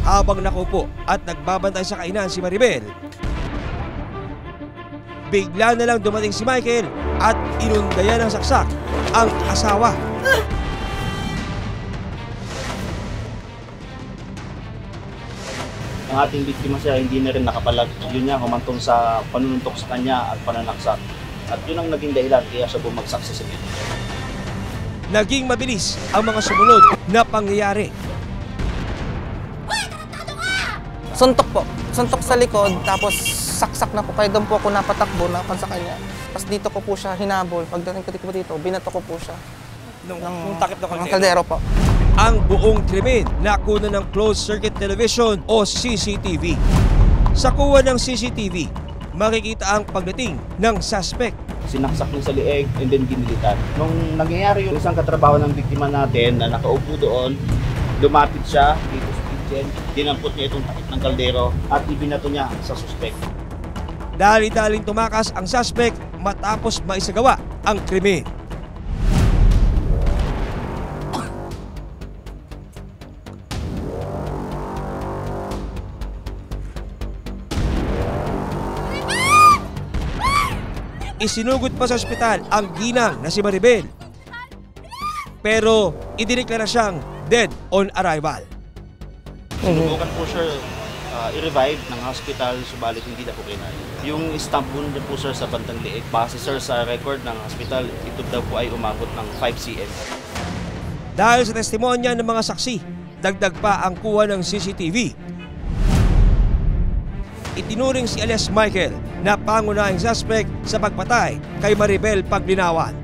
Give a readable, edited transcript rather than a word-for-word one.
Habang nakaupo at nagbabantay sa kainan si Maribel, bigla na lang dumating si Michael at inundayan ng saksak ang asawa. Ang ating biktima siya hindi na rin nakapalag. Yun niya humantong sa panununtok sa kanya at pananaksak. At yun ang naging dahilan kaya siya bumagsak sa simento. Naging mabilis ang mga sumunod na pangyayari. Suntok po. Suntok sa likod, tapos saksak na po. Kaya doon po ako napatakbo, napan sa kanya. Tapos dito ko po siya hinabol. Pagdating ko dito, binato ko po siya. Nung takip na kaldero po. Ang buong krimen nakuna ng closed circuit television o CCTV. Sa kuha ng CCTV, makikita ang pagdating ng suspect. Sinaksak niya sa lieg and then ginilitan. Nung nangyayari yung isang katrabaho ng biktima natin na nakaupo doon, lumapit siya dito sa kitchen, dinampot niya itong takip ng kaldero at ibinato niya sa suspect. Dali-daling tumakas ang suspect matapos maisagawa ang krimen. Isinugod pa sa ospital ang ginang na si Maribel. Pero idineklara siyang dead on arrival. Sinubukan po sir i-revive ng hospital, subalit hindi na po kinaya. Yung stamp wound niya po sir sa bandang liig, base sir sa record ng hospital, ito daw po ay umabot ng 5 cm. Dahil sa testimonya ng mga saksi, dagdag pa ang kuha ng CCTV. Itinuring si alias Michael na pangunahing suspect sa pagpatay kay Maribel Paglinawan.